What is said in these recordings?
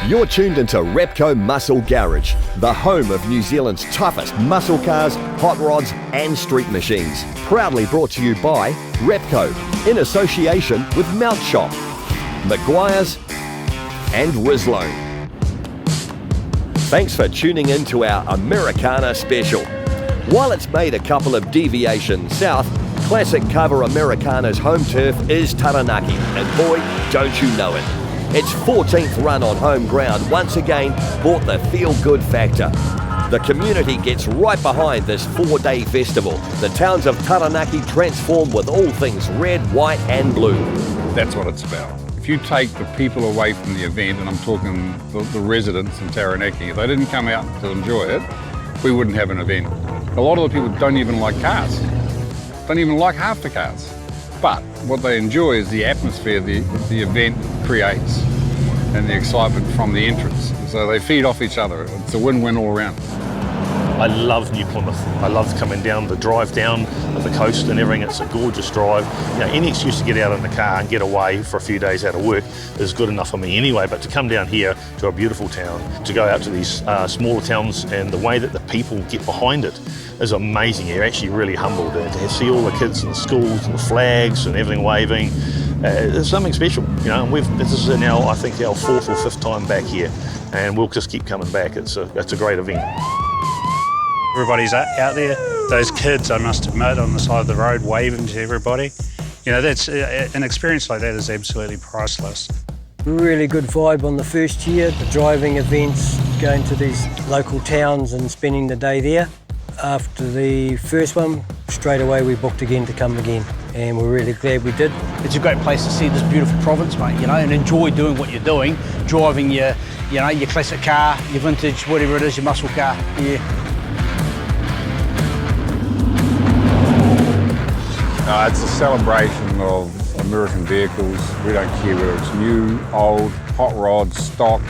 You're tuned into Repco Muscle Garage, the home of New Zealand's toughest muscle cars, hot rods and street machines. Proudly brought to you by Repco, in association with Mount Shop, Maguire's and Rizlo. Thanks for tuning in to our Americana special. While it's made a couple of deviations south, classic cover Americana's home turf is Taranaki, and boy, don't you know it. Its 14th run on home ground once again brought the feel-good factor. The community gets right behind this 4-day festival. The towns of Taranaki transform with all things red, white and blue. That's what it's about. If you take the people away from the event, and I'm talking the residents in Taranaki, if they didn't come out to enjoy it, we wouldn't have an event. A lot of the people don't even like cars, don't even like half the cars. But what they enjoy is the atmosphere the event creates and the excitement from the entrance. So they feed off each other. It's a win-win all around. I love New Plymouth. I love coming down the drive down of the coast and everything. It's a gorgeous drive. You know, any excuse to get out in the car and get away for a few days out of work is good enough for me anyway. But to come down here to a beautiful town, to go out to these smaller towns, and the way that the people get behind it is amazing. You're actually really humbled to see all the kids in the schools and the flags and everything waving. It's something special, you know. And this is now, I think, our 4th or 5th time back here, and we'll just keep coming back. It's a great event. Everybody's out there. Those kids, I must admit, on the side of the road waving to everybody. You know, that's an experience like that is absolutely priceless. Really good vibe on the first year, the driving events, going to these local towns and spending the day there. After the first one, straight away we booked again to come again, and we're really glad we did. It's a great place to see this beautiful province, mate, you know, and enjoy doing what you're doing, driving your classic car, your vintage, whatever it is, your muscle car, yeah. It's a celebration of American vehicles. We don't care whether it's new, old, hot rods, stock,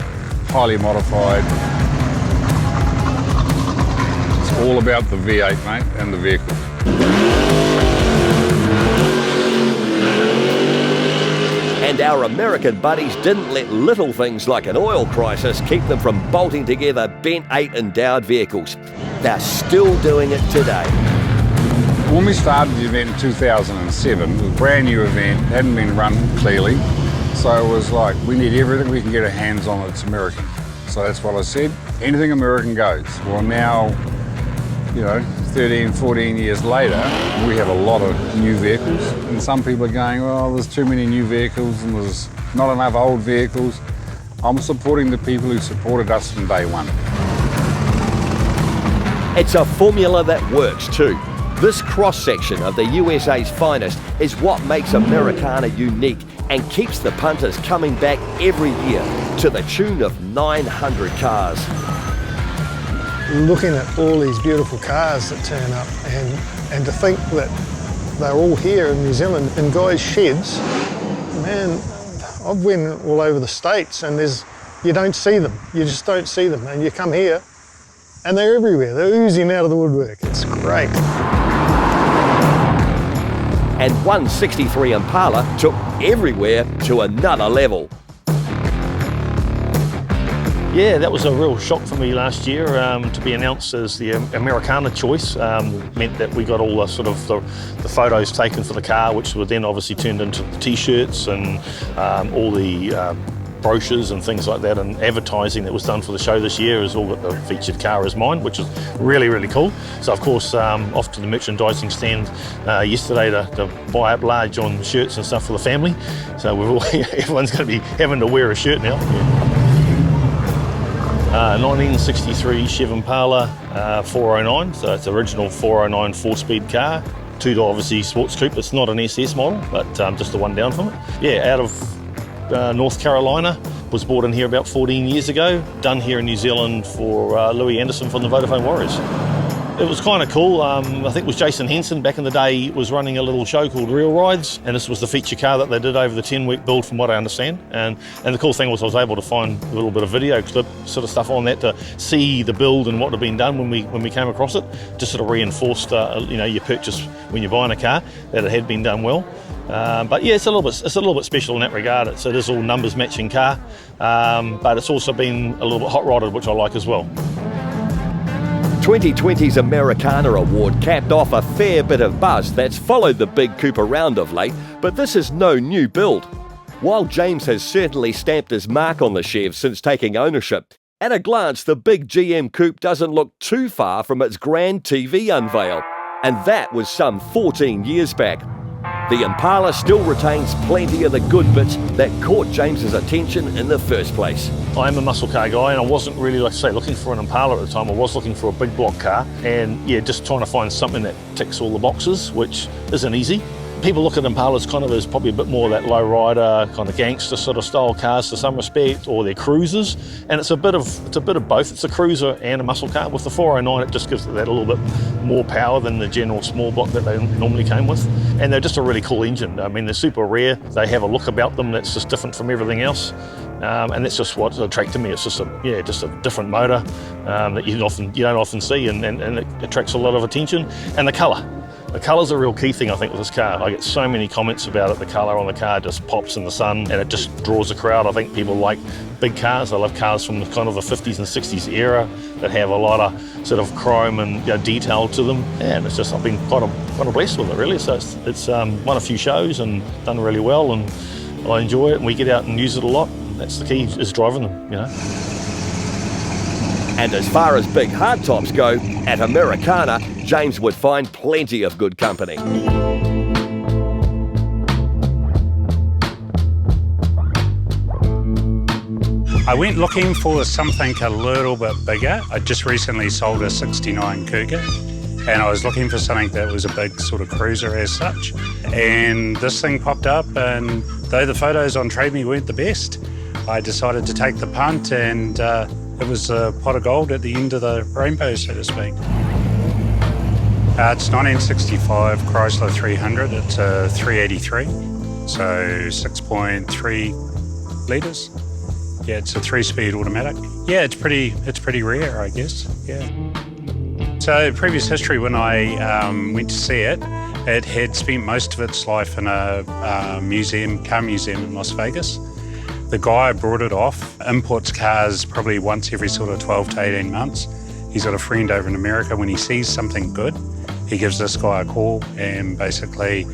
highly modified. It's all about the V8, mate, and the vehicle. And our American buddies didn't let little things like an oil crisis keep them from bolting together bent 8 endowed vehicles. They're still doing it today. When we started the event in 2007, it was a brand new event, hadn't been run clearly. So it was like, we need everything we can get our hands on that's American. So that's what I said, anything American goes. Well now, you know, 13, 14 years later, we have a lot of new vehicles. And some people are going, well, there's too many new vehicles and there's not enough old vehicles. I'm supporting the people who supported us from day one. It's a formula that works too. This cross-section of the USA's finest is what makes Americana unique and keeps the punters coming back every year to the tune of 900 cars. Looking at all these beautiful cars that turn up and to think that they're all here in New Zealand in guys' sheds, man, I've been all over the States and you don't see them, you just don't see them, and you come here and they're everywhere, they're oozing out of the woodwork, it's great. And 163 Impala took everywhere to another level. Yeah, that was a real shock for me last year to be announced as the Americana choice. Meant that we got all the sort of the photos taken for the car, which were then obviously turned into the t-shirts and all the brochures and things like that, and advertising that was done for the show this year has all got the featured car as mine, which is really, really cool. So of course, off to the merchandising stand yesterday to buy up large on shirts and stuff for the family. So everyone's going to be having to wear a shirt now. Yeah. 1963 Chevy Impala 409, so it's original 409 4-speed car. 2-door obviously sports coupe. It's not an SS model, but just the one down from it. Yeah, out of North Carolina, was brought in here about 14 years ago, done here in New Zealand for Louis Anderson from the Vodafone Warriors. It was kind of cool. I think it was Jason Henson back in the day was running a little show called Real Rides, and this was the feature car that they did over the 10-week build from what I understand. And the cool thing was I was able to find a little bit of video clip sort of stuff on that to see the build and what had been done when we came across it, just sort of reinforced you know, your purchase when you're buying a car, that it had been done well. But yeah, it's a little bit special in that regard. It is all numbers matching car, but it's also been a little bit hot rodded, which I like as well. 2020's Americana Award capped off a fair bit of buzz that's followed the big coupe around of late, but this is no new build. While James has certainly stamped his mark on the Chev since taking ownership, at a glance the big GM coupe doesn't look too far from its grand TV unveil, and that was some 14 years back. The Impala still retains plenty of the good bits that caught James's attention in the first place. I'm a muscle car guy, and I wasn't really, like I say, looking for an Impala at the time. I was looking for a big block car, and yeah, just trying to find something that ticks all the boxes, which isn't easy. People look at Impalas kind of as probably a bit more that low rider, kind of gangster sort of style cars to some respect, or they're cruisers, and it's a bit of both. It's a cruiser and a muscle car. With the 409, it just gives it that a little bit more power than the general small block that they normally came with, and they're just a really cool engine. I mean, they're super rare. They have a look about them that's just different from everything else, and that's just what attracted me. It's just a different motor that you don't often see, and it attracts a lot of attention, and the colour. The colour's a real key thing, I think, with this car. I get so many comments about it. The colour on the car just pops in the sun and it just draws a crowd. I think people like big cars. I love cars from the kind of the 50s and 60s era that have a lot of sort of chrome and detail to them. And it's just, I've been kind of blessed with it, really. So it's won a few shows and done really well, and I enjoy it, and we get out and use it a lot. That's the key, is driving them, And as far as big hardtops go, at Americana, James would find plenty of good company. I went looking for something a little bit bigger. I just recently sold a 69 Cougar, and I was looking for something that was a big sort of cruiser as such. And this thing popped up, and though the photos on Trade Me weren't the best, I decided to take the punt, and it was a pot of gold at the end of the rainbow, so to speak. It's 1965 Chrysler 300. It's a 383, so 6.3 litres. Yeah, it's a 3-speed automatic. Yeah, it's pretty rare, I guess. Yeah. So previous history, when I went to see it, it had spent most of its life in a car museum in Las Vegas. The guy brought it off, imports cars probably once every sort of 12 to 18 months. He's got a friend over in America. When he sees something good, he gives this guy a call, and basically,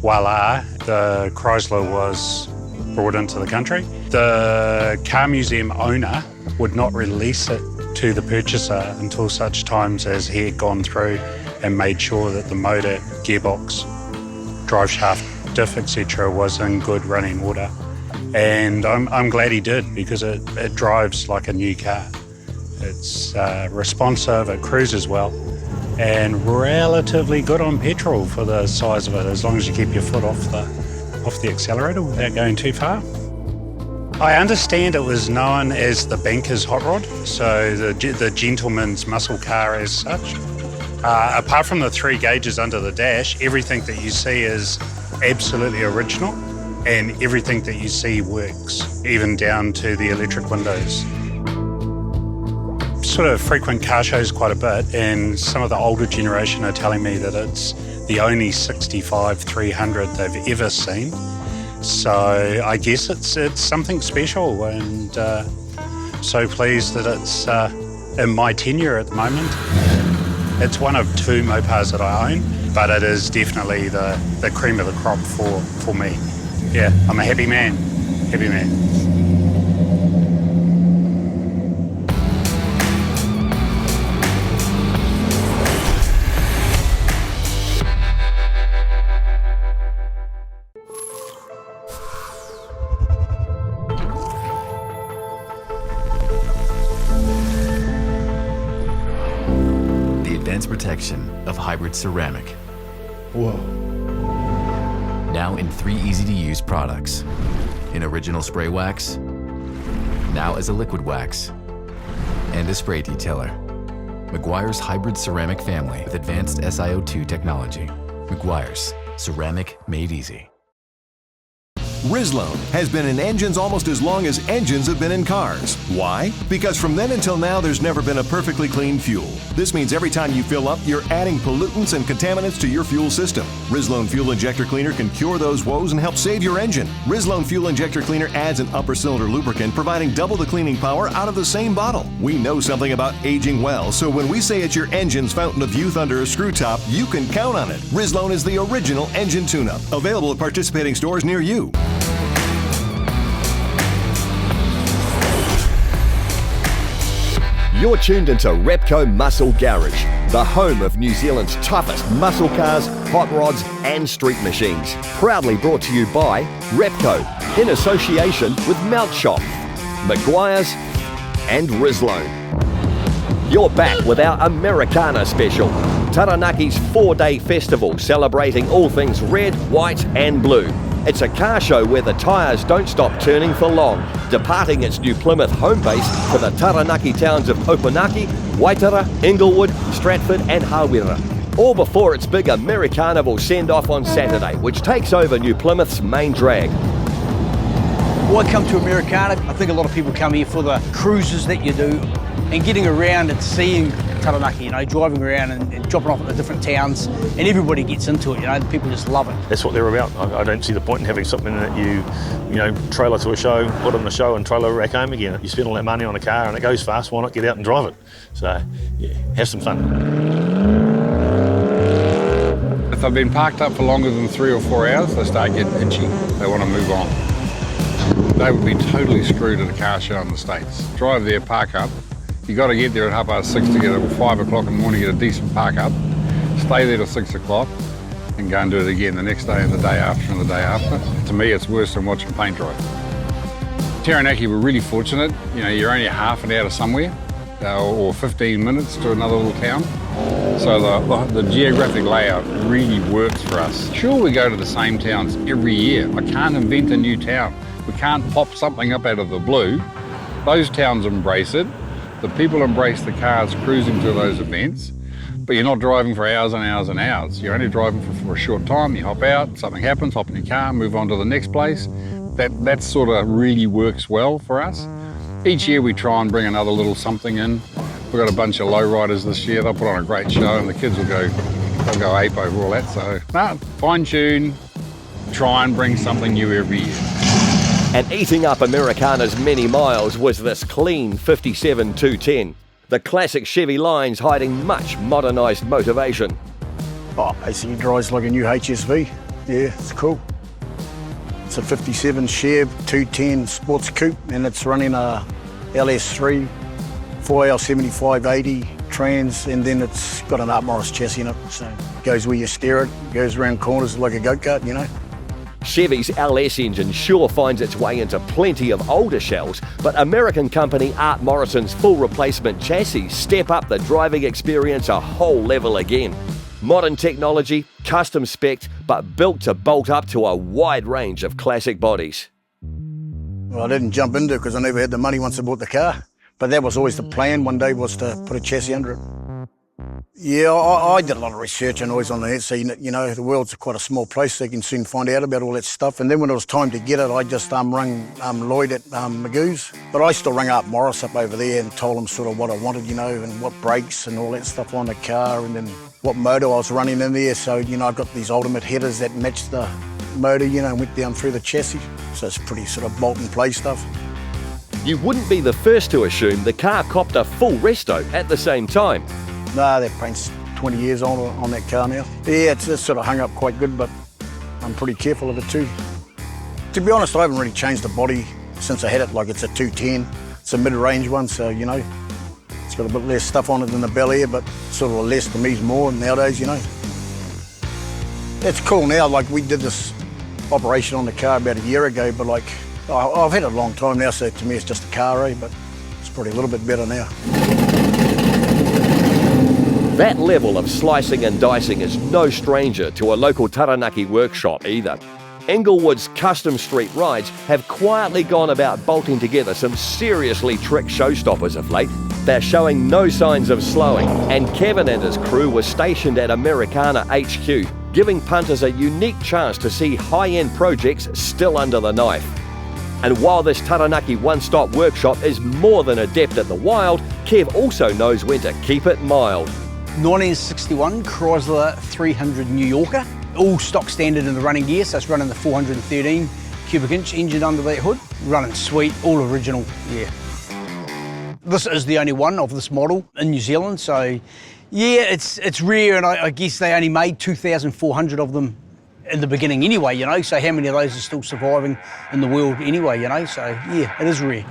voila, the Chrysler was brought into the country. The car museum owner would not release it to the purchaser until such times as he had gone through and made sure that the motor, gearbox, drive shaft, diff, etc. was in good running order. And I'm glad he did, because it drives like a new car. It's responsive, it cruises well, and relatively good on petrol for the size of it, as long as you keep your foot off the accelerator without going too far. I understand it was known as the banker's hot rod, so the gentleman's muscle car as such. Apart from the 3 gauges under the dash, everything that you see is absolutely original, and everything that you see works, even down to the electric windows. Sort of frequent car shows quite a bit, and some of the older generation are telling me that it's the only 65 300 they've ever seen. So I guess it's something special, and so pleased that it's in my tenure at the moment. It's one of 2 Mopars that I own, but it is definitely the cream of the crop for me. Yeah, I'm a happy man. Happy man. The advanced protection of hybrid ceramic. Whoa. Now in 3 easy-to-use products. In original spray wax, now as a liquid wax, and a spray detailer. Meguiar's hybrid ceramic family with advanced SiO2 technology. Meguiar's, ceramic made easy. Rizloan has been in engines almost as long as engines have been in cars. Why? Because from then until now, there's never been a perfectly clean fuel. This means every time you fill up, you're adding pollutants and contaminants to your fuel system. Rizloan Fuel Injector Cleaner can cure those woes and help save your engine. Rizloan Fuel Injector Cleaner adds an upper cylinder lubricant, providing double the cleaning power out of the same bottle. We know something about aging well, so when we say it's your engine's fountain of youth under a screw top, you can count on it. Rizloan is the original engine tune-up. Available at participating stores near you. You're tuned into Repco Muscle Garage, the home of New Zealand's toughest muscle cars, hot rods and street machines. Proudly brought to you by Repco, in association with Mount Shop, Maguire's and Rizloan. You're back with our Americana special, Taranaki's 4-day festival celebrating all things red, white and blue. It's a car show where the tyres don't stop turning for long, departing its New Plymouth home base for the Taranaki towns of Opunaki, Waitara, Inglewood, Stratford and Hawera. All before its big Americarnival send-off on Saturday, which takes over New Plymouth's main drag. Why come to Americana? I think a lot of people come here for the cruises that you do and getting around and seeing Taranaki, driving around and dropping off at the different towns, and everybody gets into it, people just love it. That's what they're about. I don't see the point in having something that you trailer to a show, put on the show and trailer back home again. You spend all that money on a car and it goes fast, why not get out and drive it? So, yeah, have some fun. If they've been parked up for longer than 3 or 4 hours, they start getting itchy. They want to move on. They would be totally screwed at a car show in the States. Drive there, park up. You got to get there at 6:30 to get it, or 5 o'clock in the morning, get a decent park up, stay there till 6 o'clock, and go and do it again the next day and the day after and the day after. To me, it's worse than watching paint dry. Taranaki, we're really fortunate. You're only half an hour to somewhere, or 15 minutes to another little town. So the geographic layout really works for us. Sure, we go to the same towns every year. I can't invent a new town. We can't pop something up out of the blue. Those towns embrace it. The people embrace the cars cruising to those events, but you're not driving for hours and hours and hours. You're only driving for a short time. You hop out, something happens, hop in your car, move on to the next place. That sort of really works well for us. Each year we try and bring another little something in. We've got a bunch of lowriders this year. They'll put on a great show and the kids will go ape over all that. So, fine tune, try and bring something new every year. And eating up Americana's many miles was this clean 57 210. The classic Chevy lines hiding much modernised motivation. Basically drives like a new HSV. Yeah, it's cool. It's a 57 Chev 210 sports coupe, and it's running a LS3 4L7580 trans, and then it's got an Art Morris chassis in it, so it goes where you steer it, goes around corners like a go-kart, Chevy's LS engine sure finds its way into plenty of older shells, but American company Art Morrison's full replacement chassis step up the driving experience a whole level again. Modern technology, custom spec'd, but built to bolt up to a wide range of classic bodies. Well, I didn't jump into it because I never had the money once I bought the car, but that was always the plan one day, was to put a chassis under it. Yeah, I did a lot of research and always on the net, so the world's quite a small place, so you can soon find out about all that stuff. And then when it was time to get it, I just rung Lloyd at Magoo's. But I still rang up Morris up over there and told him sort of what I wanted, and what brakes and all that stuff on the car, and then what motor I was running in there. So, I've got these ultimate headers that match the motor, and went down through the chassis. So it's pretty sort of bolt and play stuff. You wouldn't be the first to assume the car copped a full resto at the same time. No, that paint's 20 years old on that car now. Yeah, it's sort of hung up quite good, but I'm pretty careful of it too. To be honest, I haven't really changed the body since I had it. Like, it's a 210, it's a mid-range one, so it's got a bit less stuff on it than the Bel Air, but sort of less to me's more nowadays, It's cool now. Like, we did this operation on the car about a year ago, but I've had it a long time now, so to me it's just a car, but it's probably a little bit better now. That level of slicing and dicing is no stranger to a local Taranaki workshop either. Inglewood's custom street rides have quietly gone about bolting together some seriously trick showstoppers of late. They're showing no signs of slowing, and Kevin and his crew were stationed at Americana HQ, giving punters a unique chance to see high-end projects still under the knife. And while this Taranaki one-stop workshop is more than adept at the wild, Kev also knows when to keep it mild. 1961 Chrysler 300 New Yorker, all stock standard in the running gear, so it's running the 413 cubic inch engine under that hood. Running sweet, all original, yeah. This is the only one of this model in New Zealand, so yeah, it's rare, and I guess they only made 2,400 of them in the beginning anyway, you know, so how many of those are still surviving in the world anyway, you know, so yeah, it is rare.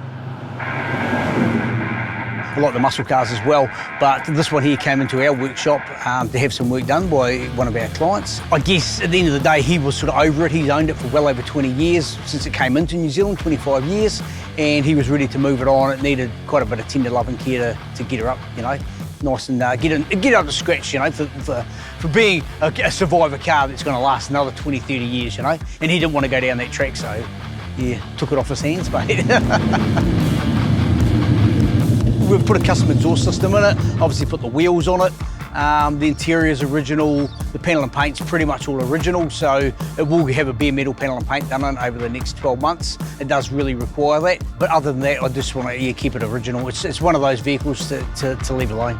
I like the muscle cars as well, but this one here came into our workshop to have some work done by one of our clients. I guess at the end of the day, he was sort of over it. He's owned it for well over 20 years, since it came into New Zealand, 25 years, and he was ready to move it on. It needed quite a bit of tender love and care to get her up, you know, nice and get up to scratch, you know, for being a survivor car that's going to last another 20, 30 years, you know, and he didn't want to go down that track, so yeah, took it off his hands, mate. We've put a custom exhaust system in it, obviously put the wheels on it. The interior's original, the panel and paint's pretty much all original, so it will have a bare metal panel and paint done on it over the next 12 months. It does really require that, but other than that, I just want to keep it original. It's one of those vehicles to leave alone.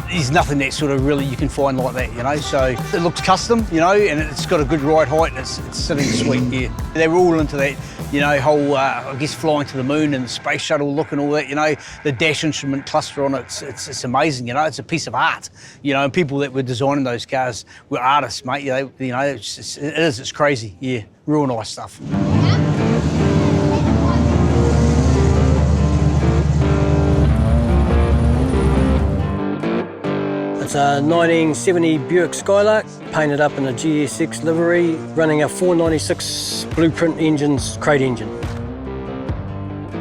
There's nothing that sort of really you can find like that, you know, so it looks custom, you know, and it's got a good ride height, and it's sitting sweet, yeah. They were all into that, you know, whole, I guess, flying to the moon and the space shuttle look and all that, you know, the dash instrument cluster on it, it's amazing, you know, it's a piece of art, you know, and people that were designing those cars were artists, mate, you know, it's crazy, yeah, real nice stuff. It's a 1970 Buick Skylark, painted up in a GSX livery, running a 496 Blueprint engines, crate engine.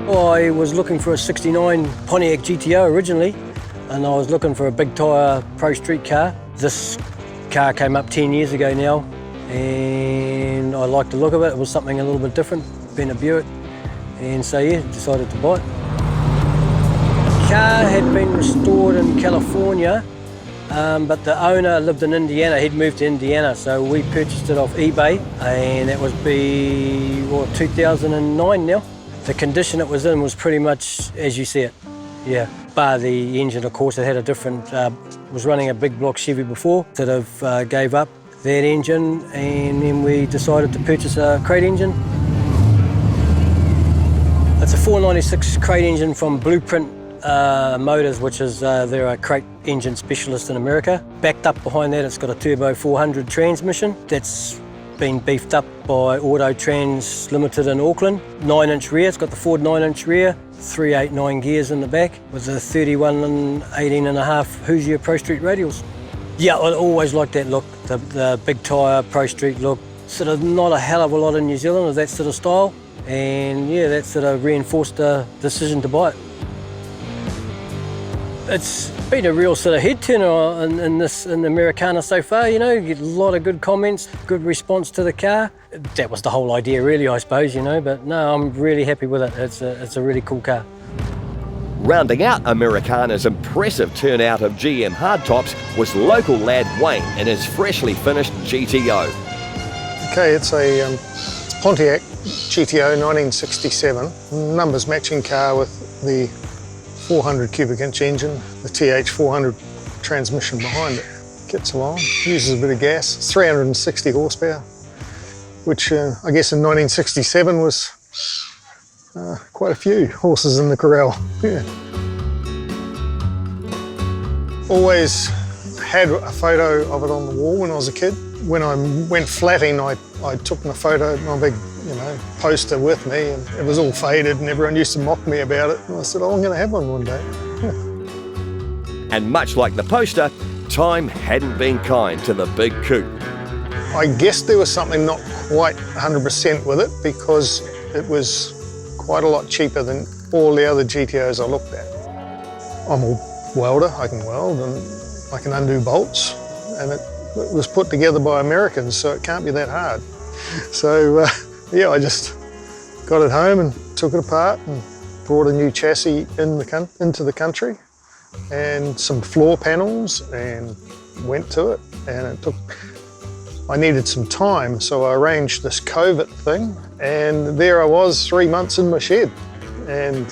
I was looking for a 69 Pontiac GTO originally, and I was looking for a big tyre pro street car. This car came up 10 years ago now, and I liked the look of it. It was something a little bit different, being a Buick, and so yeah, decided to buy it. The car had been restored in California, but the owner lived in Indiana. He'd moved to Indiana, so we purchased it off eBay, and that was 2009 now. The condition it was in was pretty much as you see it, yeah. Bar the engine, of course, it had a different, was running a big block Chevy before, sort of gave up that engine, and then we decided to purchase a crate engine. It's a 496 crate engine from Blueprint Motors, which is they're a crate engine specialist in America. Backed up behind that, it's got a turbo 400 transmission that's been beefed up by Auto Trans Limited in Auckland. 9-inch rear, it's got the Ford 9-inch rear, 389 gears in the back with the 31 and 18.5 Hoosier Pro Street radials. Yeah, I always liked that look, the big tyre Pro Street look. Sort of not a hell of a lot in New Zealand of that sort of style, and yeah, that sort of reinforced the decision to buy it. It's been a real sort of head turner in the Americana so far, you know, you get a lot of good comments, good response to the car. That was the whole idea really, I suppose, you know, but no, I'm really happy with it. It's a really cool car. Rounding out Americana's impressive turnout of GM hardtops was local lad Wayne in his freshly finished GTO. Okay, it's a Pontiac GTO 1967, numbers matching car with the 400 cubic inch engine, the TH400 transmission behind it. Gets along, uses a bit of gas, 360 horsepower, which I guess in 1967 was quite a few horses in the corral. Yeah. Always had a photo of it on the wall when I was a kid. When I went flatting, I took my photo, my big, you know, poster with me, and it was all faded, and everyone used to mock me about it. And I said, oh, I'm going to have one day. Yeah. And much like the poster, time hadn't been kind to the big coupe. I guess there was something not quite 100% with it, because it was quite a lot cheaper than all the other GTOs I looked at. I'm a welder, I can weld, and I can undo bolts, and it was put together by Americans, so it can't be that hard. So yeah, I just got it home and took it apart and brought a new chassis into the country and some floor panels and went to it. And it took I needed some time, so I arranged this COVID thing, and there I was 3 months in my shed and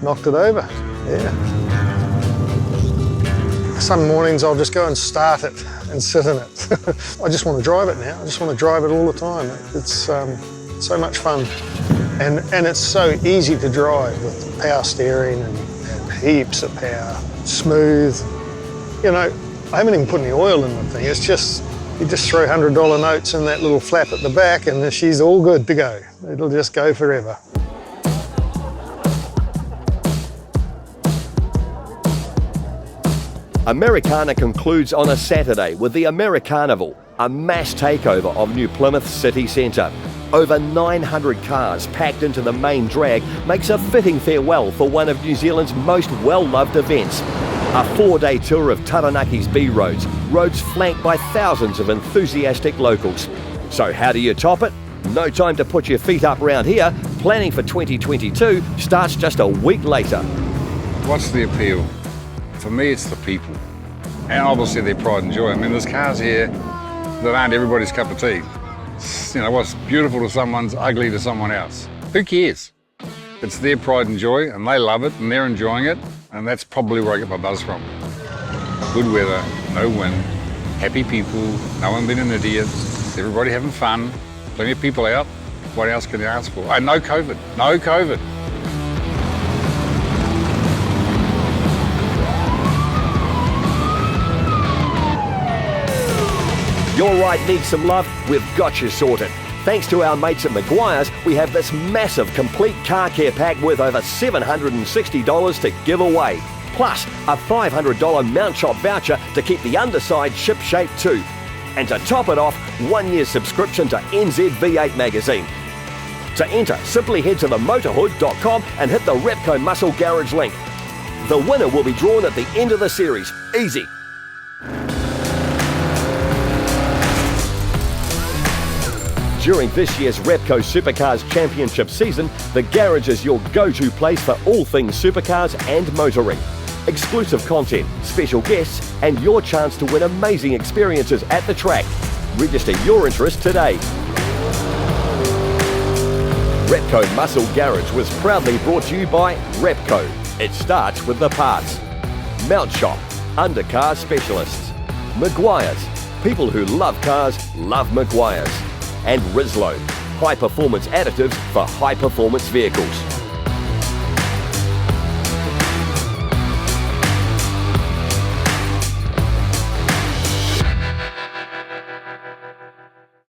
knocked it over. Yeah. Some mornings I'll just go and start it and sit in it. I just want to drive it now. I just want to drive it all the time. It's so much fun. And it's so easy to drive with power steering and heaps of power, smooth. You know, I haven't even put any oil in the thing. It's just, you just throw $100 notes in that little flap at the back and she's all good to go. It'll just go forever. Americana concludes on a Saturday with the Americarnival, a mass takeover of New Plymouth city centre. Over 900 cars packed into the main drag makes a fitting farewell for one of New Zealand's most well-loved events. A 4-day tour of Taranaki's B roads, roads flanked by thousands of enthusiastic locals. So how do you top it? No time to put your feet up round here. Planning for 2022 starts just a week later. What's the appeal? For me, it's the people. And obviously their pride and joy. I mean, there's cars here that aren't everybody's cup of tea. You know, what's beautiful to someone's ugly to someone else. Who cares? It's their pride and joy, and they love it, and they're enjoying it, and that's probably where I get my buzz from. Good weather, no wind, happy people, no one being an idiot, everybody having fun, plenty of people out. What else can you ask for? Oh, no COVID, no COVID. Your ride needs some love? We've got you sorted. Thanks to our mates at Maguire's, we have this massive complete car care pack worth over $760 to give away. Plus, a $500 mount shop voucher to keep the underside ship-shape too. And to top it off, 1 year subscription to NZ V8 magazine. To enter, simply head to themotorhood.com and hit the Repco Muscle Garage link. The winner will be drawn at the end of the series. Easy. During this year's Repco Supercars Championship season, the garage is your go-to place for all things supercars and motoring. Exclusive content, special guests, and your chance to win amazing experiences at the track. Register your interest today. Repco Muscle Garage was proudly brought to you by Repco. It starts with the parts. Mount Shop, undercar specialists. Maguire's, people who love cars love Maguire's. And Rizlo, high-performance additives for high-performance vehicles.